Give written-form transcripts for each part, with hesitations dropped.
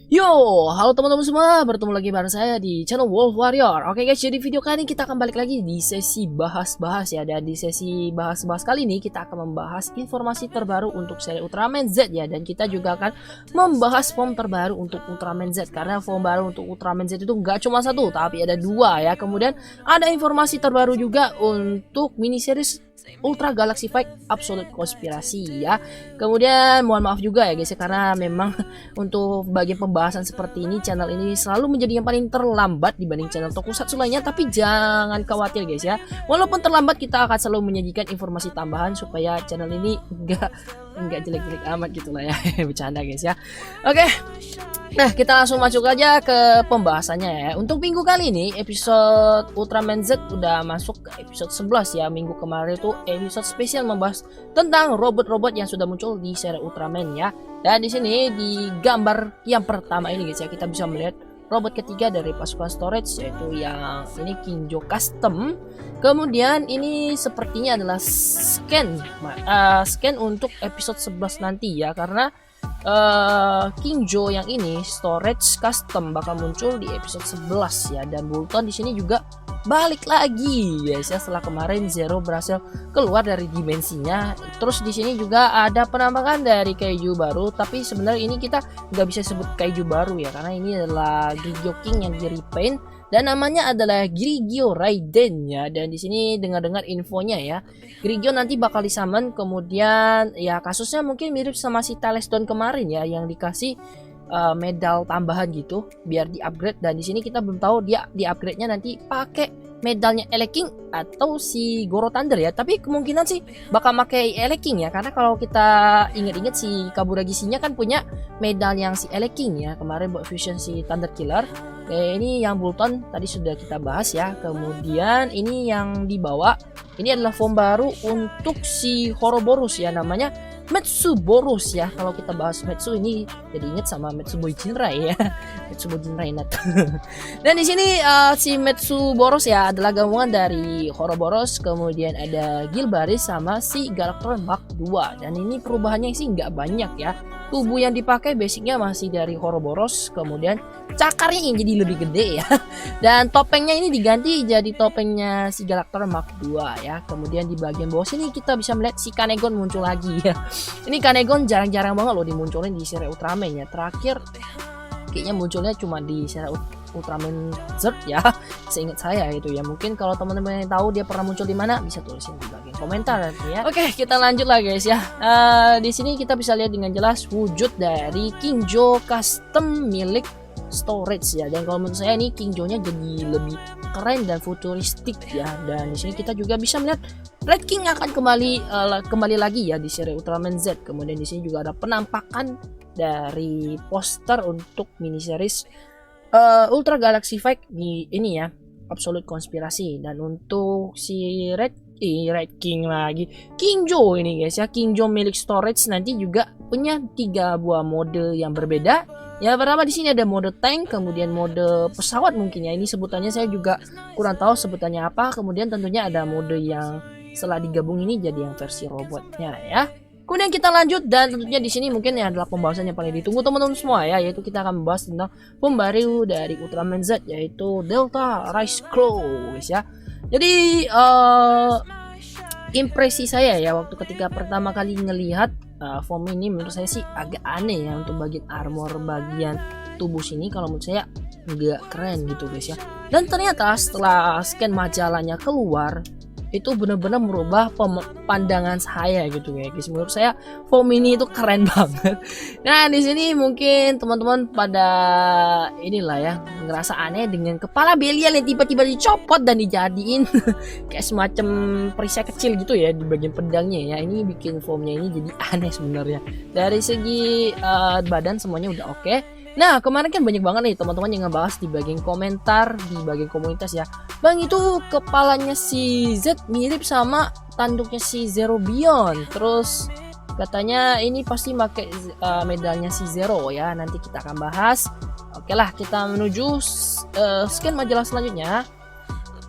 Yo, halo teman-teman semua, bertemu lagi bareng saya di channel Wolf Warrior. Oke guys, jadi video kali ini kita akan balik lagi di sesi bahas-bahas ya. Dan di sesi bahas-bahas kali ini kita akan membahas informasi terbaru untuk seri Ultraman Z ya. Dan kita juga akan membahas form terbaru untuk Ultraman Z. Karena form baru untuk Ultraman Z itu nggak cuma satu, tapi ada dua ya. Kemudian ada informasi terbaru juga untuk mini series Ultra Galaxy Fight Absolute Konspirasi ya. Kemudian mohon maaf juga ya guys ya, karena memang untuk bagian pembahasan seperti ini channel ini selalu menjadi yang paling terlambat dibanding channel Tokusatsu lainnya. Tapi jangan khawatir guys ya, walaupun terlambat kita akan selalu menyajikan informasi tambahan supaya channel ini enggak jelek-jelek amat gitu lah ya. Bercanda guys ya. Oke. Nah, kita langsung masuk aja ke pembahasannya ya. Untuk minggu kali ini episode Ultraman Z udah masuk ke episode 11 ya. Minggu kemarin itu episode spesial membahas tentang robot-robot yang sudah muncul di seri Ultraman ya. Dan di sini di gambar yang pertama ini guys ya, kita bisa melihat robot ketiga dari pasukan storage, yaitu yang ini Kinjo Custom. Kemudian ini sepertinya adalah scan untuk episode 11 nanti ya, karena Kinjo yang ini storage custom bakal muncul di episode 11 ya. Dan Bulton di sini juga balik lagi guys ya, setelah kemarin Zero berhasil keluar dari dimensinya. Terus di sini juga ada penampakan dari kaiju baru, tapi sebenarnya ini kita nggak bisa sebut kaiju baru ya, karena ini adalah Grigio King yang di repaint dan namanya adalah Grigio Raiden ya. Dan di sini dengar-dengar infonya ya, Grigio nanti bakal disummon. Kemudian ya kasusnya mungkin mirip sama si Talesdon kemarin ya, yang dikasih medal tambahan gitu biar di upgrade. Dan di sini kita belum tahu dia di upgrade nya nanti pakai medalnya Eleking atau si Goro Thunder ya. Tapi kemungkinan sih bakal pakai Eleking ya, karena kalau kita inget-inget si Kaburagisinya kan punya medal yang si Eleking ya, kemarin buat fusion si Thunder Killer. Ini yang Bulton tadi sudah kita bahas ya. Kemudian ini yang dibawa ini adalah form baru untuk si Ouroboros ya, namanya Metsuboros ya. Kalau kita bahas Metsu ini jadi inget sama Metsuboy Jinrai ya. Metsuboy Jinrai Nat. Dan di sini si Metsuboros ya adalah gabungan dari Ouroboros, kemudian ada Gilbaris sama si Galactron Mark II. Dan ini perubahannya sih nggak banyak ya. Tubuh yang dipakai basicnya masih dari Ouroboros, kemudian cakarnya yang jadi lebih gede ya. Dan topengnya ini diganti jadi topengnya si Galactron Mark II ya. Kemudian di bagian bawah sini kita bisa melihat si Kanegon muncul lagi ya. Ini Kanegon jarang-jarang banget loh dimunculin di seri Ultraman ya. Terakhir kayaknya munculnya cuma di seri Ultraman Z ya, seingat saya itu ya. Mungkin kalau teman-teman yang tahu dia pernah muncul di mana bisa tulisin di bagian komentar nanti ya. Oke, kita lanjut lah guys ya. Di sini kita bisa lihat dengan jelas wujud dari Kinjo Custom milik storage ya. Dan kalau menurut saya ini Kinjo-nya jadi lebih keren dan futuristik ya. Dan di sini kita juga bisa melihat Red King akan kembali lagi ya di seri Ultraman Z. Kemudian di sini juga ada penampakan dari poster untuk mini series Ultra Galaxy Fight di ini ya, Absolute Konspirasi. Dan untuk si Red King lagi, Kinjo ini guys ya, Kinjo milik storage nanti juga punya 3 buah mode yang berbeda. Ya, pertama di sini ada mode tank, kemudian mode pesawat mungkin ya. Ini sebutannya saya juga kurang tahu sebutannya apa. Kemudian tentunya ada mode yang setelah digabung ini jadi yang versi robotnya ya. Kemudian kita lanjut, dan tentunya di sini mungkin yang adalah pembahasan yang paling ditunggu teman-teman semua ya, yaitu kita akan membahas tentang pembaru dari Ultraman Z, yaitu Delta Rise Claw guys ya. Jadi impresi saya ya waktu ketika pertama kali ngelihat form ini, menurut saya sih agak aneh ya untuk bagian armor bagian tubuh sini. Kalau menurut saya nggak keren gitu guys ya. Dan ternyata setelah scan majalahnya keluar, itu benar-benar merubah pandangan saya gitu ya guys. Menurut saya form ini itu keren banget. Nah, di sini mungkin teman-teman pada inilah ya ngerasa aneh dengan kepala Belial yang tiba-tiba dicopot dan dijadiin kayak semacam perisai kecil gitu ya di bagian pedangnya ya. Ini bikin formnya ini jadi aneh sebenarnya. Dari segi badan semuanya udah oke. Nah, kemarin kan banyak banget nih teman-teman yang ngebahas di bagian komentar, di bagian komunitas ya. Bang, itu kepalanya si Z mirip sama tanduknya si Zero Beyond. Terus katanya ini pasti pakai medalnya si Zero ya. Nanti kita akan bahas. Oke lah, kita menuju scan majalah selanjutnya.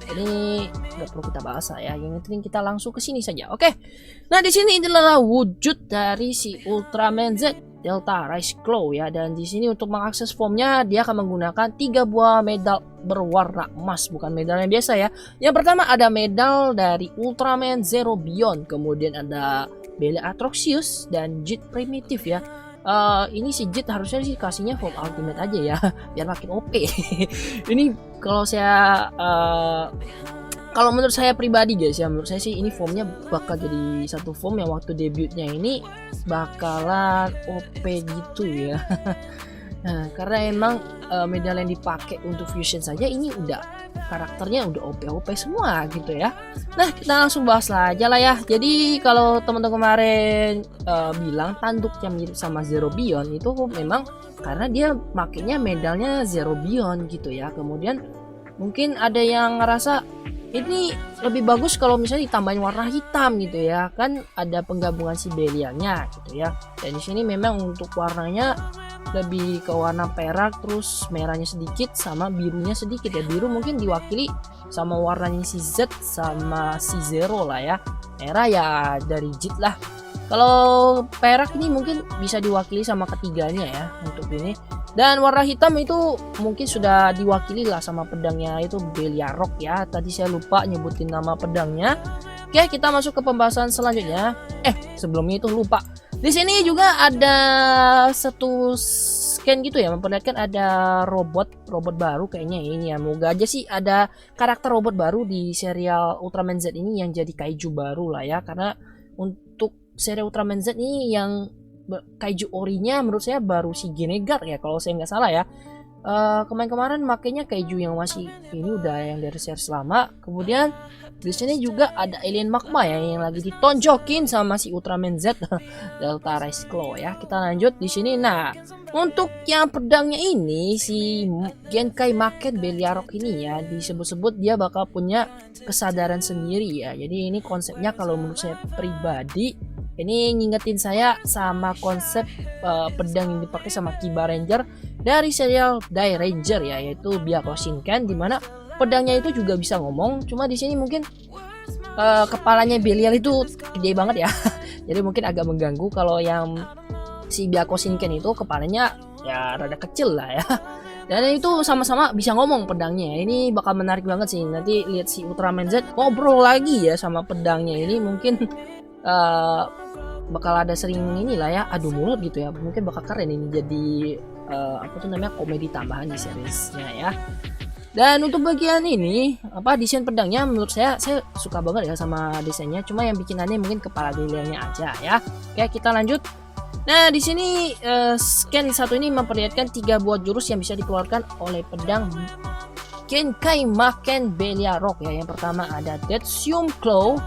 Ini nggak perlu kita bahas ya. Yang penting kita langsung ke sini saja. Oke. Nah, di sini adalah wujud dari si Ultraman Z Delta Rise Claw ya. Dan di sini untuk mengakses formnya dia akan menggunakan 3 buah medal berwarna emas, bukan medal yang biasa ya. Yang pertama ada medal dari Ultraman Zero Beyond, kemudian ada Belia Atroxius dan Jit Primitive ya. Ini si Jit harusnya sih kasihnya form ultimate aja ya biar makin OP. Ini kalau saya kalau menurut saya pribadi guys ya, menurut saya sih ini formnya bakal jadi satu form yang waktu debutnya ini bakalan OP gitu ya. Nah, karena emang medal yang dipakai untuk fusion saja ini udah karakternya udah OP semua gitu ya. Nah, kita langsung bahas aja lah ya. Jadi kalau teman-teman kemarin bilang tanduknya mirip sama Zero Beyond, itu memang karena dia makainya medalnya Zero Beyond gitu ya. Kemudian mungkin ada yang ngerasa ini lebih bagus kalau misalnya ditambahin warna hitam gitu ya, kan ada penggabungan si Belialnya gitu ya. Dan di sini memang untuk warnanya lebih ke warna perak, terus merahnya sedikit sama birunya sedikit ya. Biru mungkin diwakili sama warnanya si Z sama si Zero lah ya. Merah ya dari Jit lah. Kalau perak ini mungkin bisa diwakili sama ketiganya ya untuk ini. Dan warna hitam itu mungkin sudah diwakili lah sama pedangnya itu Belia Rock ya. Tadi saya lupa nyebutin nama pedangnya. Oke, kita masuk ke pembahasan selanjutnya. Sebelumnya itu lupa. Di sini juga ada satu scan gitu ya, memperlihatkan ada robot baru kayaknya ini ya. Moga aja sih ada karakter robot baru di serial Ultraman Z ini yang jadi kaiju baru lah ya. Karena untuk serial Ultraman Z ini yang kaiju orinya menurut saya baru si Genegar ya kalau saya nggak salah ya. Kemarin makanya kaiju yang masih ini udah yang dari series lama. Kemudian di sini juga ada alien magma ya yang lagi ditonjokin sama si Ultraman Z Delta Rise Claw ya. Kita lanjut di sini. Nah, untuk yang pedangnya ini si Genkai Maken Belia Rock ini ya, disebut-sebut dia bakal punya kesadaran sendiri ya. Jadi ini konsepnya kalau menurut saya pribadi ini ngingetin saya sama konsep pedang yang dipakai sama Kiba Ranger dari serial Dai Ranger ya, yaitu Byakuya Shinken, dimana pedangnya itu juga bisa ngomong. Cuma di sini mungkin kepalanya Belial itu gede banget ya. Jadi mungkin agak mengganggu. Kalau yang si Byakuya Shinken itu kepalanya ya rada kecil lah ya. Dan itu sama-sama bisa ngomong pedangnya. Ini bakal menarik banget sih. Nanti lihat si Ultraman Z ngobrol lagi ya sama pedangnya ini, mungkin bakal ada sering inilah ya adu mulut gitu ya. Mungkin bakal keren ini jadi komedi tambahan di seriesnya ya. Dan untuk bagian ini desain pedangnya menurut saya suka banget ya sama desainnya. Cuma yang bikin aneh mungkin kepala Belialnya aja ya. Oke, kita lanjut. Nah, di sini scan satu ini memperlihatkan 3 buah jurus yang bisa dikeluarkan oleh pedang Genkai Maken Belia Rock ya. Yang pertama ada Deathsium Claw.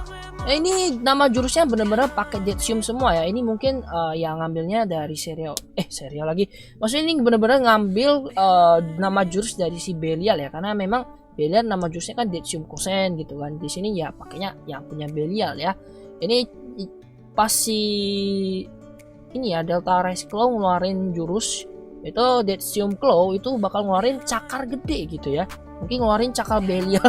Ini nama jurusnya bener-bener pakai Deathsium semua ya. Ini mungkin yang ngambilnya dari serial lagi. Maksudnya ini bener-bener ngambil nama jurus dari si Belial ya, karena memang Belial nama jurusnya kan Deathsium Kosen gitu kan. Di sini ya pakainya yang punya Belial ya. Ini pas si ini ya Delta Rise Claw ngeluarin jurus itu Deathsium Claw itu bakal ngeluarin cakar gede gitu ya. Mungkin ngeluarin cakal Belial.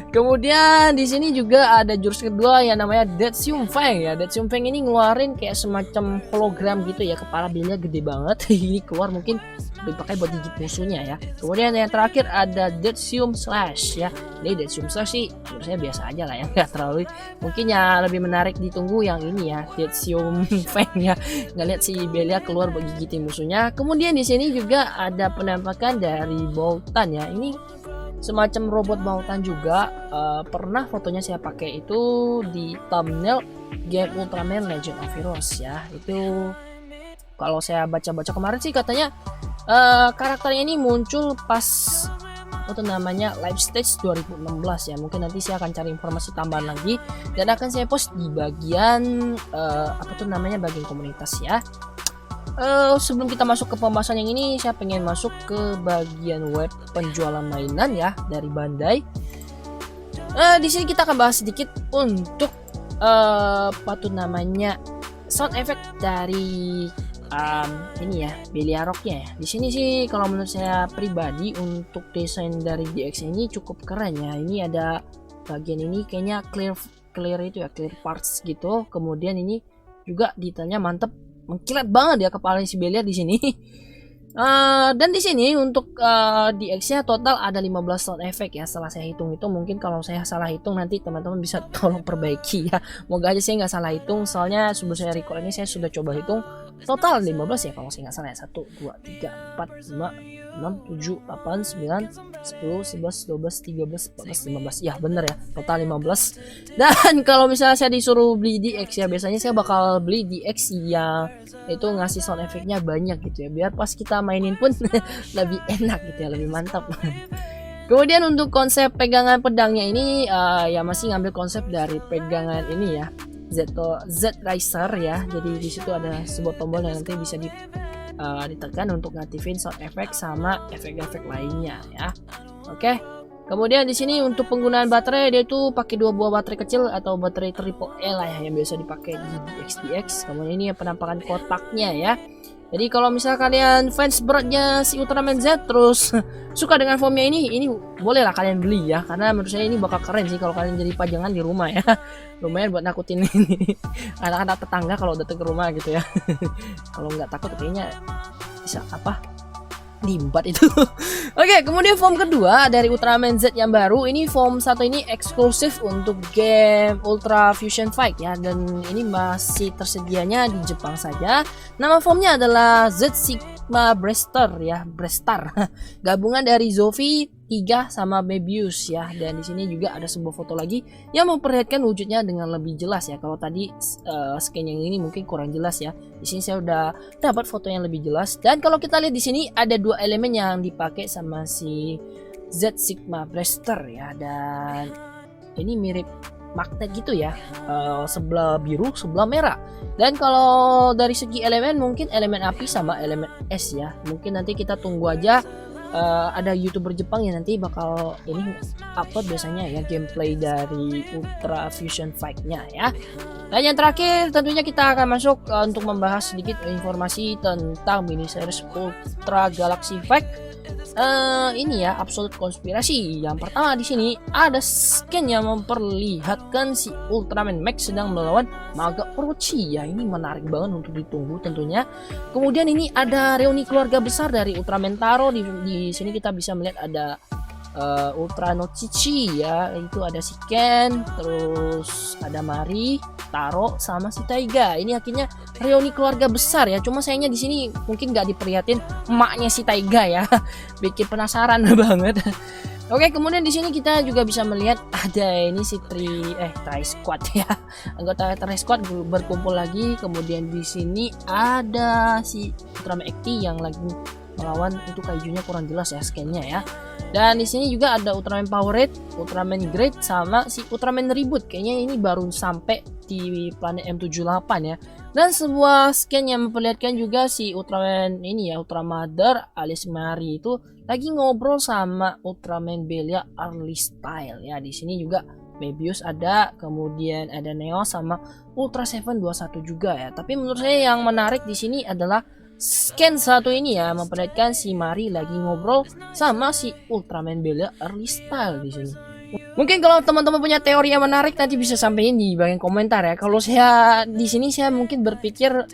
Kemudian di sini juga ada jurus kedua yang namanya Deathsium Fang ya. Deathsium Fang ini ngeluarin kayak semacam hologram gitu ya, kepala Belial gede banget. Ini keluar mungkin dipakai buat gigit musuhnya ya. Kemudian yang terakhir ada Deathsium Slash ya. Ini Deathsium Slash sih menurut saya biasa aja lah ya, nggak terlalu. Mungkin ya lebih menarik ditunggu yang ini ya, Deathsium Fang ya. Ngeliat si Belial keluar buat gigitin musuhnya. Kemudian di sini juga ada penampakan dari Boltan ya. Ini semacam robot Boltan juga. Pernah fotonya saya pakai itu di thumbnail game Ultraman Legend of Heroes ya. Itu kalau saya baca-baca kemarin sih katanya karakternya ini muncul pas live stage 2016 ya. Mungkin nanti saya akan cari informasi tambahan lagi dan akan saya post di bagian bagian komunitas ya. Sebelum kita masuk ke pembahasan yang ini, saya pengen masuk ke bagian web penjualan mainan ya dari Bandai. Di sini kita akan bahas sedikit untuk sound effect dari ini ya Belia Rocknya ya. Di sini sih kalau menurut saya pribadi untuk desain dari DX ini cukup keren ya. Ini ada bagian ini kayaknya clear itu ya, clear parts gitu. Kemudian ini juga detailnya mantep. mengkilat banget ya kepala si Belia di sini. Dan di sini untuk DX-nya total ada 15 sound effect ya. Setelah saya hitung-hitung, mungkin kalau saya salah hitung nanti teman-teman bisa tolong perbaiki ya. Moga aja saya nggak salah hitung, soalnya sebelum saya record ini saya sudah coba hitung total 15 ya kalau saya nggak salah ya. 1, 2, 3, 4, 5, 6, 7, 8, 9, 10, 11, 12, 13, 14, 15. Ya bener ya, total 15. Dan kalau misalnya saya disuruh beli DX ya, biasanya saya bakal beli DX yang itu ngasih sound efeknya banyak gitu ya, biar pas kita mainin pun lebih enak gitu ya, lebih mantap. Kemudian untuk konsep pegangan pedangnya ini ya masih ngambil konsep dari pegangan ini ya, Z Riser ya. Jadi di situ ada sebuah tombol yang nanti bisa ditekan untuk ngaktifin sound effect sama efek-efek lainnya ya. Oke. Kemudian di sini untuk penggunaan baterai, dia itu pakai 2 buah baterai kecil atau baterai triple E lah ya, yang biasa dipakai di DX. Kemudian ini penampakan kotaknya ya. Jadi kalau misal kalian fans beratnya si Ultraman Z terus suka dengan formnya ini bolehlah kalian beli ya, karena menurut saya ini bakal keren sih kalau kalian jadi pajangan di rumah ya. Lumayan buat nakutin ini anak-anak tetangga kalau datang ke rumah gitu ya. Kalau nggak takut kayaknya bisa limbat itu. Oke, kemudian form kedua dari Ultraman Z yang baru, ini form satu ini eksklusif untuk game Ultra Fusion Fight ya, dan ini masih tersedianya di Jepang saja. Nama formnya adalah Z Sigma Breastar ya, Breastar. Gabungan dari Zofi 3 sama Mebius ya, dan di sini juga ada sebuah foto lagi yang memperlihatkan wujudnya dengan lebih jelas ya. Kalau tadi scan yang ini mungkin kurang jelas ya. Di sini saya udah dapat foto yang lebih jelas, dan kalau kita lihat di sini ada 2 elemen yang dipakai sama si Z Sigma Breastar ya, dan ini mirip magnet gitu ya, sebelah biru sebelah merah. Dan kalau dari segi elemen mungkin elemen api sama elemen es ya, mungkin nanti kita tunggu aja. Ada YouTuber Jepang yang nanti bakal ini upload biasanya ya gameplay dari Ultra Fusion Fight-nya ya. Dan yang terakhir tentunya kita akan masuk untuk membahas sedikit informasi tentang mini series Ultra Galaxy Fight. Ini ya absolut konspirasi. Yang pertama di sini ada scan yang memperlihatkan si Ultraman Max sedang melawan Maga Orochi ya. Ini menarik banget untuk ditunggu tentunya. Kemudian ini ada reuni keluarga besar dari Ultraman Taro. Di sini kita bisa melihat ada Ultra no Chichi ya, itu ada si Ken, terus ada Mari, Taro sama si Taiga. Ini akhirnya reuni keluarga besar ya. Cuma sayangnya di sini mungkin nggak diperlihatin emaknya si Taiga ya. Bikin penasaran banget. Oke, kemudian di sini kita juga bisa melihat ada ini si Tri Squad ya. Anggota Tri Squad berkumpul lagi. Kemudian di sini ada si Ultraman Ekti yang lagi melawan, itu kaijunya kurang jelas ya scan-nya ya. Dan di sini juga ada Ultraman Powerade, Ultraman Great sama si Ultraman Reboot. Kayaknya ini baru sampai di planet M78 ya. Dan sebuah scan yang memperlihatkan juga si Ultraman ini ya, Ultramother alias Mari itu lagi ngobrol sama Ultraman Belia Early Style ya. Di sini juga Mebius ada, kemudian ada Neo sama Ultra 721 juga ya. Tapi menurut saya yang menarik di sini adalah scan satu ini ya, memperlihatkan si Mari lagi ngobrol sama si Ultraman Belia Early Style di sini. Mungkin kalau teman-teman punya teori yang menarik nanti bisa sampaikan di bagian komentar ya. Kalau saya di sini saya mungkin berpikir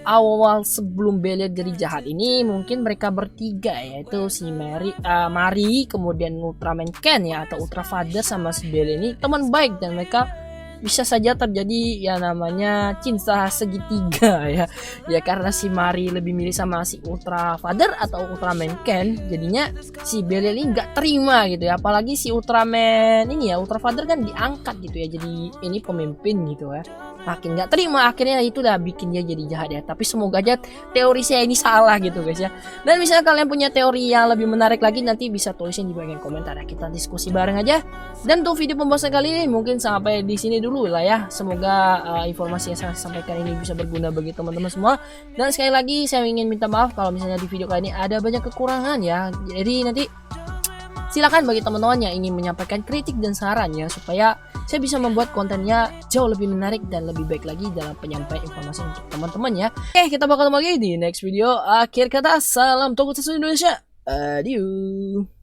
awal sebelum Belia jadi jahat ini mungkin mereka bertiga, yaitu si Mari, kemudian Ultraman Ken ya atau Ultra Father sama si Belia ini teman baik, dan mereka bisa saja terjadi ya namanya cinta segitiga ya. Ya karena si Mari lebih milih sama si Ultra Father atau Ultraman Ken, jadinya si Belia ini nggak terima gitu ya. Apalagi si Ultraman ini ya, Ultra Father kan diangkat gitu ya, jadi ini pemimpin gitu ya. Makin nggak terima, akhirnya itu udah bikin dia jadi jahat ya. Tapi semoga aja teori saya ini salah gitu guys ya. Dan misalnya kalian punya teori yang lebih menarik lagi, nanti bisa tulisin di bagian komentar ya. Kita diskusi bareng aja. Dan untuk video pembahasan kali ini mungkin sampai di sini dulu lah ya. Semoga informasi yang saya sampaikan ini bisa berguna bagi teman-teman semua. Dan sekali lagi saya ingin minta maaf kalau misalnya di video kali ini ada banyak kekurangan ya. Jadi nanti silakan bagi teman-teman yang ingin menyampaikan kritik dan saran ya, supaya saya bisa membuat kontennya jauh lebih menarik dan lebih baik lagi dalam penyampaian informasi untuk teman-teman ya. Oke, kita bakal ketemu lagi di next video. Akhir kata, salam Tokusatsu Indonesia. Adieu.